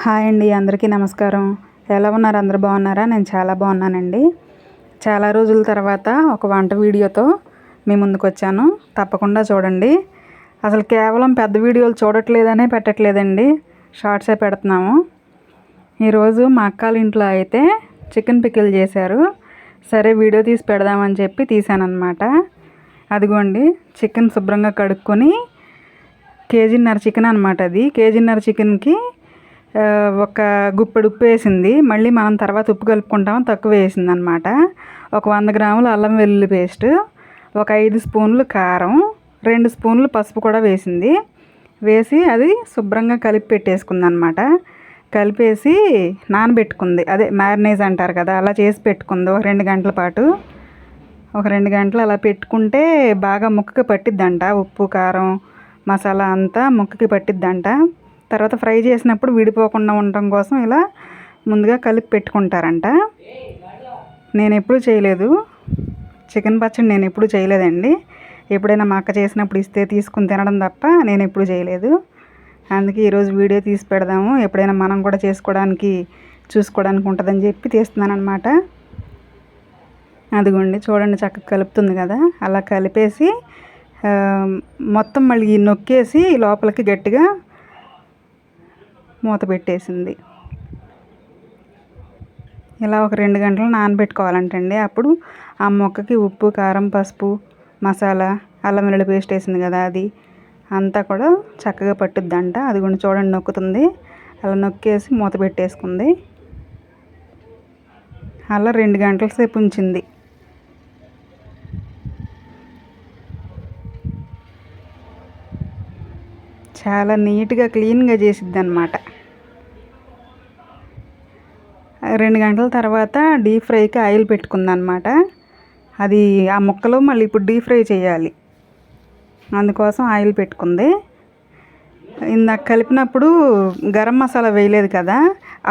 Hi అండి, అందరికీ నమస్కారం. ఎలా ఉన్నారు? అందరూ బాగున్నారా? నేను చాలా బాగున్నానండి. చాలా రోజుల తర్వాత ఒక వంట వీడియోతో మీ ముందుకు వచ్చాను. తప్పకుండా చూడండి. అసలు కేవలం పెద్ద వీడియోలు చూడట్లేదనే పెట్టట్లేదండి, షార్ట్సే పెడుతున్నాము. ఈరోజు మా అక్కాళ్ళ ఇంట్లో అయితే చికెన్ పికిల్ చేశారు. సరే వీడియో తీసి పెడదామని చెప్పి తీసానన్నమాట. అదిగోండి, చికెన్ శుభ్రంగా కడుక్కొని కేజీన్నర చికెన్ అనమాట. అది కేజీన్నర చికెన్కి ఒక గుప్పెడు ఉప్పు వేసింది. మళ్ళీ మనం తర్వాత ఉప్పు కలుపుకుంటాం, తక్కువ వేసింది అనమాట. ఒక 100 గ్రాములు అల్లం వెల్లుల్లి పేస్ట్, ఒక 5 స్పూన్లు కారం, 2 స్పూన్లు పసుపు కూడా వేసింది. వేసి అది శుభ్రంగా కలిపి పెట్టేసుకుంది అనమాట. కలిపేసి నానబెట్టుకుంది. అదే మ్యారినేజ్ అంటారు కదా, అలా చేసి పెట్టుకుంది ఒక 2 గంటల పాటు. ఒక 2 గంటలు అలా పెట్టుకుంటే బాగా ముక్కకి పట్టిద్దంట. ఉప్పు కారం మసాలా అంతా ముక్కకి పట్టిద్దంట. తర్వాత ఫ్రై చేసినప్పుడు విడిపోకుండా ఉండటం కోసం ఇలా ముందుగా కలిపి పెట్టుకుంటారంట. నేను ఎప్పుడూ చేయలేదు చికెన్ పచ్చడి, నేను ఎప్పుడూ చేయలేదండి. ఎప్పుడైనా మా అక్క చేసినప్పుడు ఇస్తే తీసుకుని తినడం తప్ప నేను ఎప్పుడూ చేయలేదు. అందుకే ఈరోజు వీడియో తీసి పెడదాము, ఎప్పుడైనా మనం కూడా చేసుకోవడానికి చూసుకోవడానికి ఉంటుందని చెప్పి తీస్తున్నాను అనమాట. అదిగోండి, చూడండి చక్కగా కలుపుతుంది కదా. అలా కలిపేసి మొత్తం మళ్ళీ నొక్కేసి లోపలికి గట్టిగా మూత పెట్టేసింది. ఇలా ఒక 2 గంటలు నానబెట్టుకోవాలంటండి. అప్పుడు ఆ మొక్కకి ఉప్పు కారం పసుపు మసాలా అల్లం వెల్లుల్లి పేస్ట్ వేసింది కదా, అది అంతా కూడా చక్కగా పట్టుద్దంట. అది కూడా చూడండి నొక్కుతుంది. అలా నొక్కేసి మూత పెట్టేసుకుంది. అలా 2 గంటల సేపు ఉంచింది. చాలా నీట్గా క్లీన్గా చేసిద్ది అనమాట. 2 గంటల తర్వాత డీప్ ఫ్రైకి ఆయిల్ పెట్టుకుందనమాట. అది ఆ ముక్కలో మళ్ళీ ఇప్పుడు డీప్ ఫ్రై చేయాలి, అందుకోసం ఆయిల్ పెట్టుకుంది. ఇందాక కలిపినప్పుడు గరం మసాలా వేయలేదు కదా,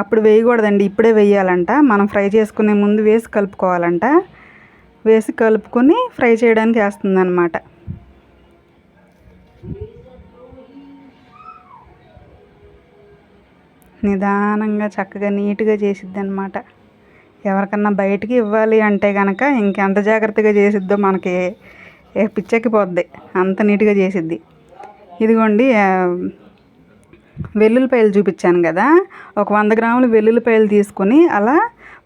అప్పుడు వేయకూడదండి, ఇప్పుడే వేయాలంట. మనం ఫ్రై చేసుకునే ముందు వేసి కలుపుకోవాలంట. వేసి కలుపుకొని ఫ్రై చేయడానికి వేస్తుంది అనమాట. నిదానంగా చక్కగా నీట్గా చేసిద్ది అనమాట. ఎవరికన్నా బయటికి ఇవ్వాలి అంటే కనుక ఇంకెంత జాగ్రత్తగా చేసిద్దో మనకి పిచ్చెక్కిపోద్ది, అంత నీట్గా చేసిద్ది. ఇదిగోండి, వెల్లుల్లిపాయలు చూపించాను కదా, ఒక 100 గ్రాములు వెల్లుల్లిపాయలు తీసుకొని అలా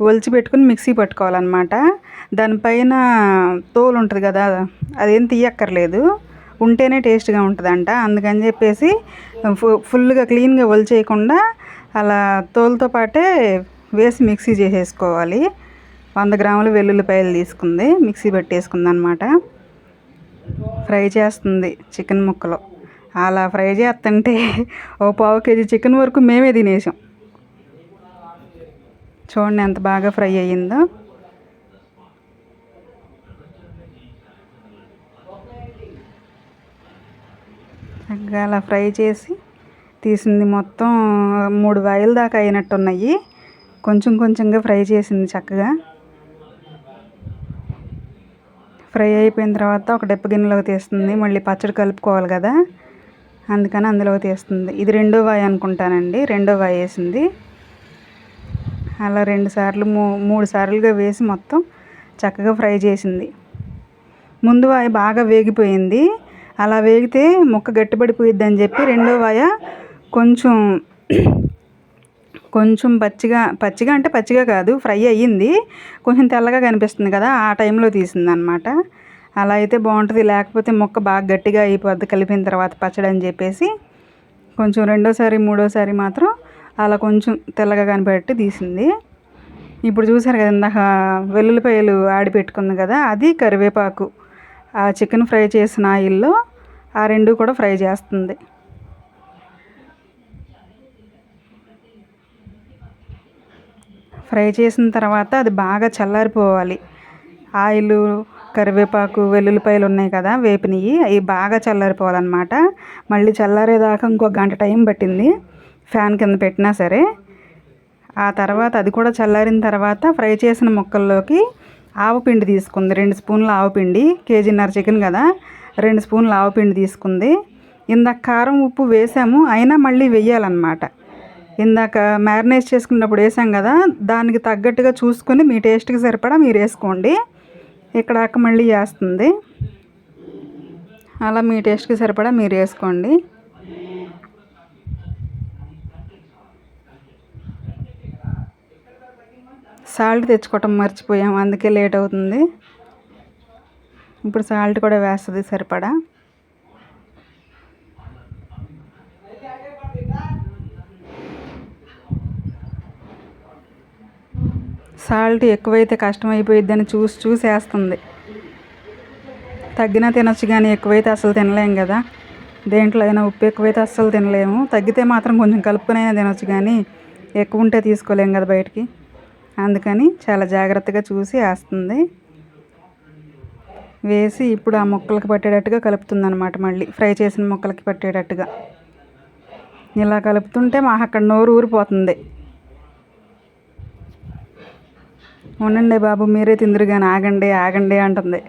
ఒలిచి పెట్టుకుని మిక్సీ పట్టుకోవాలన్నమాట. దానిపైన తోలు ఉంటుంది కదా, అదేం తీయక్కర్లేదు, ఉంటేనే టేస్ట్గా ఉంటుందంట. అందుకని చెప్పేసి ఫుల్గా క్లీన్గా ఒలిచేయకుండా అలా తోలుతో పాటే వేసి మిక్సీ చేసేసుకోవాలి. 100 గ్రాములు వెల్లుల్లిపాయలు తీసుకుంది, మిక్సీ పెట్టేసుకుంది అనమాట. ఫ్రై చేస్తుంది చికెన్ ముక్కలు. అలా ఫ్రై చేస్తుంటే ఓ 1/4 కేజీ చికెన్ వరకు మేమే తినేసాం. చూడండి ఎంత బాగా ఫ్రై అయ్యిందో. చక్కగా అలా ఫ్రై చేసి తీసింది. మొత్తం 3 వాయిల దాకా అయినట్టున్నాయి. కొంచెం కొంచెంగా ఫ్రై చేసింది చక్కగా. ఫ్రై అయిపోయిన తర్వాత ఒక డెప్ప గిన్నెలోకి తీస్తుంది. మళ్ళీ పచ్చడి కలుపుకోవాలి కదా, అందుకని అందులోకి తీస్తుంది. ఇది 2వ వాయి అనుకుంటానండి, 2వ వాయి వేసింది. అలా 2 సార్లు 3 సార్లుగా వేసి మొత్తం చక్కగా ఫ్రై చేసింది. ముందు వాయి బాగా వేగిపోయింది. అలా వేగితే ముక్క గట్టిపడిపోయిద్ది అని చెప్పి 2వ వాయ కొంచెం పచ్చిగా అంటే పచ్చిగా కాదు, ఫ్రై అయ్యింది, కొంచెం తెల్లగా కనిపిస్తుంది కదా, ఆ టైంలో తీసింది అనమాట. అలా అయితే బాగుంటుంది, లేకపోతే ముక్క బాగా గట్టిగా అయిపోద్ది కలిపిన తర్వాత పచ్చడి అని చెప్పేసి కొంచెం 2వసారి 3వసారి మాత్రం అలా కొంచెం తెల్లగా కనిపెట్టి తీసింది. ఇప్పుడు చూసారు కదా, ఇందాక వెల్లుల్లిపాయలు ఆడి పెట్టుకుంది కదా, అది కరివేపాకు ఆ చికెన్ ఫ్రై చేసిన ఆయిల్లో ఆ 2 కూడా ఫ్రై చేస్తుంది. ఫ్రై చేసిన తర్వాత అది బాగా చల్లారిపోవాలి. ఆయిల్ కరివేపాకు వెల్లుల్లిపాయలు ఉన్నాయి కదా వేపినవి, అవి బాగా చల్లారిపోవాలన్నమాట. మళ్ళీ చల్లారేదాకా ఇంకో గంట టైం పట్టింది ఫ్యాన్ కింద పెట్టినా సరే. ఆ తర్వాత అది కూడా చల్లారిన తర్వాత ఫ్రై చేసిన ముక్కల్లోకి ఆవపిండి తీసుకుంది. 2 స్పూన్ల ఆవపిండి, కేజీన్నర చికెన్ కదా, 2 స్పూన్ల ఆవపిండి తీసుకుంది. ఇందాక కారం ఉప్పు వేసాము, అయినా మళ్ళీ వెయ్యాలన్నమాట. ఇందాక మ్యారినేట్ చేసుకున్నప్పుడు వేసాం కదా, దానికి తగ్గట్టుగా చూసుకొని మీ టేస్ట్కి సరిపడా మీరు వేసుకోండి. ఇక్కడ అక్క మళ్ళీ వేస్తుంది, అలా మీ టేస్ట్కి సరిపడా మీరు వేసుకోండి. సాల్ట్ తెచ్చుకోవటం మర్చిపోయాం, అందుకే లేట్ అవుతుంది. ఇప్పుడు సాల్ట్ కూడా వేస్తుంది సరిపడా. సాల్ట్ ఎక్కువైతే కష్టమైపోయిద్దని చూసి వేస్తుంది. తగ్గినా తినొచ్చు కానీ ఎక్కువైతే అసలు తినలేము కదా, దేంట్లో అయినా ఉప్పు ఎక్కువైతే అస్సలు తినలేము. తగ్గితే మాత్రం కొంచెం కలుపుకునైనా తినొచ్చు కానీ ఎక్కువ ఉంటే తీసుకోలేము కదా బయటికి. అందుకని చాలా జాగ్రత్తగా చూసి వేస్తుంది. వేసి ఇప్పుడు ఆ ముక్కలకి పట్టేటట్టుగా కలుపుతుంది అన్నమాట. మళ్ళీ ఫ్రై చేసిన ముక్కలకి పట్టేటట్టుగా ఇలా కలుపుతుంటే మాకు అక్కడ నోరు ఊరిపోతుంది. ఉండండి బాబు మీరే తిందురు కానీ ఆగండి ఆగండి అంటుంది.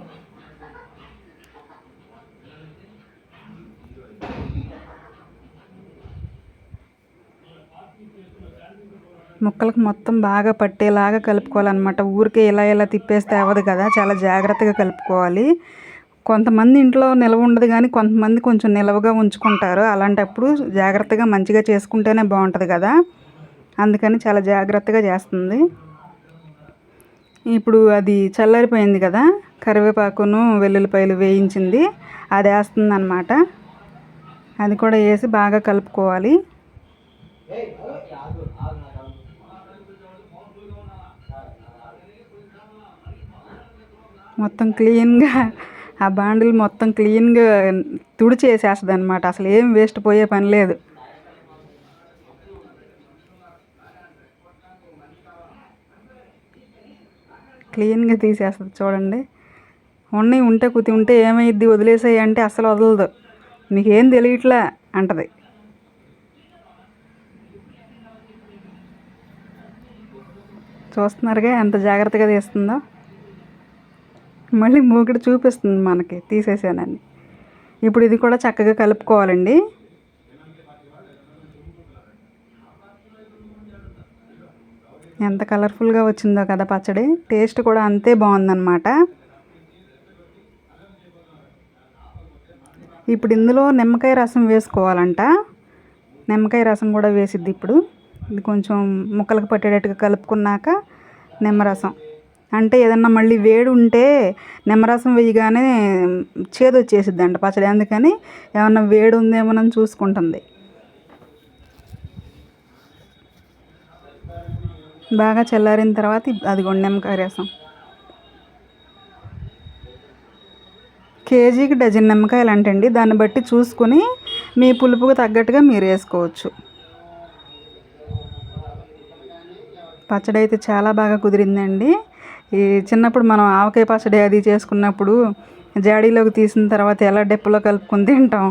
ముక్కలకు మొత్తం బాగా పట్టేలాగా కలుపుకోవాలన్నమాట. ఊరికే ఇలా తిప్పేస్తే అవ్వదు కదా, చాలా జాగ్రత్తగా కలుపుకోవాలి. కొంతమంది ఇంట్లో నిల్వ ఉండదు కానీ కొంతమంది కొంచెం నిల్వగా ఉంచుకుంటారు. అలాంటప్పుడు జాగ్రత్తగా మంచిగా చేసుకుంటేనే బాగుంటుంది కదా, అందుకని చాలా జాగ్రత్తగా చేస్తుంది. ఇప్పుడు అది చల్లారిపోయింది కదా, కరివేపాకును వెల్లుల్లిపాయలు వేయించింది అది వేస్తుంది అన్నమాట. అది కూడా వేసి బాగా కలుపుకోవాలి. మొత్తం క్లీన్గా ఆ బాండిల్ మొత్తం క్లీన్గా తుడిచేసేస్తుంది అన్నమాట. అసలు ఏం వేస్ట్ పోయే పని లేదు. క్లీన్గా తీసేస్తుంది చూడండి. ఉంటే ఉంటే ఏమైద్ది వదిలేసాయి అంటే అసలు వదలదు. మీకేం తెలియట్లా అంటది. చూస్తున్నారుగా ఎంత జాగ్రత్తగా తీస్తుందో. మళ్ళీ మూకిడి చూపిస్తుంది మనకి తీసేసానని. ఇప్పుడు ఇది కూడా చక్కగా కలుపుకోవాలండి. ఎంత కలర్ఫుల్గా వచ్చిందో కదా పచ్చడి, టేస్ట్ కూడా అంతే బాగుందన్నమాట. ఇప్పుడు ఇందులో నిమ్మకాయ రసం వేసుకోవాలంట. నిమ్మకాయ రసం కూడా వేసిద్ది ఇప్పుడు. ఇది కొంచెం ముక్కలకు పట్టేటట్టుగా కలుపుకున్నాక నిమ్మరసం అంటే ఏదన్నా మళ్ళీ వేడి ఉంటే నిమ్మరసం వేయగానే చేదు వచ్చేసిద్దంట పచ్చడి. అందుకని ఏమన్నా వేడి ఉందేమోనని చూసుకుంటుంది. బాగా చల్లారిన తర్వాత అదిగోండి నిమ్మకాయ రసం. కేజీకి డజన్ నిమ్మకాయలు అంటండి, దాన్ని బట్టి చూసుకొని మీ పులుపుకు తగ్గట్టుగా మీరు వేసుకోవచ్చు. పచ్చడి అయితే చాలా బాగా కుదిరిందండి. ఈ చిన్నప్పుడు మనం ఆవకాయ పచ్చడి అది చేసుకున్నప్పుడు జాడీలోకి తీసిన తర్వాత ఎలా డెప్పులో కలుపుకొని తింటాం,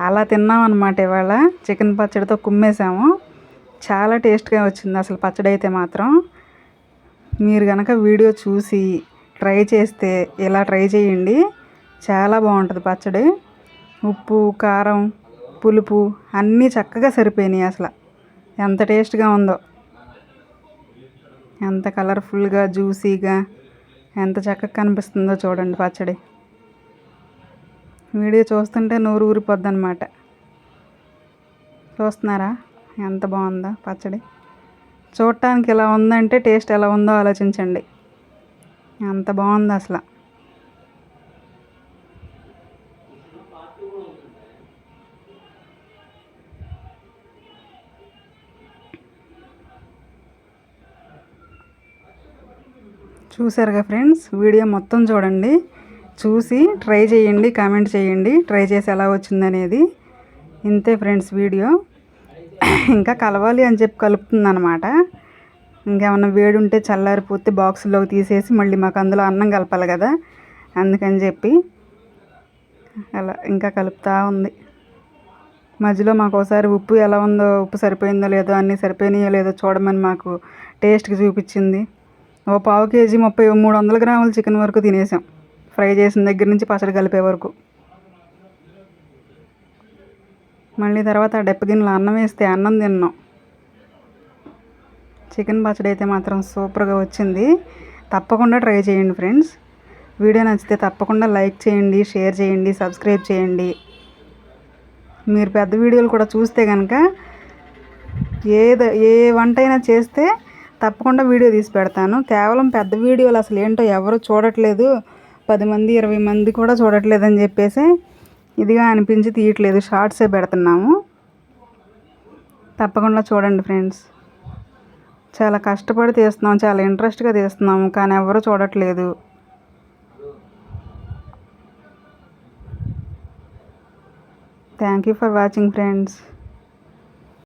అలా తిన్నాం అన్నమాట. ఇవాళ చికెన్ పచ్చడితో కుమ్మేసాము. చాలా టేస్ట్గా వచ్చింది అసలు పచ్చడి అయితే మాత్రం. మీరు కనుక వీడియో చూసి ట్రై చేస్తే ఇలా ట్రై చేయండి, చాలా బాగుంటుంది పచ్చడి. ఉప్పు కారం పులుపు అన్నీ చక్కగా సరిపోయినాయి. అసలు ఎంత టేస్ట్గా ఉందో, ఎంత కలర్ఫుల్గా జ్యూసీగా ఎంత చక్కగా కనిపిస్తుందో చూడండి పచ్చడి. వీడియో చూస్తుంటే నోరు ఊరిపోద్ది అన్నమాట. చూస్తున్నారా ఎంత బాగుందో పచ్చడి. చూడటానికి ఎలా ఉందంటే టేస్ట్ ఎలా ఉందో ఆలోచించండి. అంత బాగుంది అసలు. చూసారుగా ఫ్రెండ్స్, వీడియో మొత్తం చూడండి, చూసి ట్రై చేయండి, కామెంట్ చేయండి ట్రై చేసి ఎలా వచ్చిందనేది. ఇంతే ఫ్రెండ్స్ వీడియో. ఇంకా కలవాలి అని చెప్పి కలుపుతుంది అనమాట. ఇంకేమన్నా వేడి ఉంటే చల్లారిపోతే బాక్సులోకి తీసేసి మళ్ళీ మాకు అందులో అన్నం కలపాలి కదా, అందుకని చెప్పి అలా ఇంకా కలుపుతూ ఉంది. మధ్యలో మాకు ఒకసారి ఉప్పు ఎలా ఉందో, ఉప్పు సరిపోయిందో లేదో, అన్నీ సరిపోయినాయో లేదో చూడమని మాకు టేస్ట్కి చూపించింది. ఓ 1/2 కేజీ 300 గ్రాముల చికెన్ వరకు తినేసాం, ఫ్రై చేసిన దగ్గర నుంచి పచ్చడి కలిపే వరకు. మళ్ళీ తర్వాత ఆ డెప్ప గిన్నెలో అన్నం వేస్తే అన్నం తిన్నాం. చికెన్ పచ్చడి అయితే మాత్రం సూపర్గా వచ్చింది. తప్పకుండా ట్రై చేయండి ఫ్రెండ్స్. వీడియో నచ్చితే తప్పకుండా లైక్ చేయండి, షేర్ చేయండి, సబ్స్క్రైబ్ చేయండి. మీరు పెద్ద వీడియోలు కూడా చూస్తే కనుక ఏ వంట అయినా చేస్తే తప్పకుండా వీడియో తీసి పెడతాను. కేవలం పెద్ద వీడియోలు అసలు ఏంటో ఎవరు చూడట్లేదు, 10 మంది 20 మంది కూడా చూడట్లేదు అని చెప్పేసి ఇదిగా అనిపించి తీయట్లేదు, షార్ట్సే పెడుతున్నాము. తప్పకుండా చూడండి ఫ్రెండ్స్. చాలా కష్టపడి తీస్తున్నాం, చాలా ఇంట్రెస్ట్గా తీస్తున్నాము, కానీ ఎవరు చూడట్లేదు. Thank you for watching friends.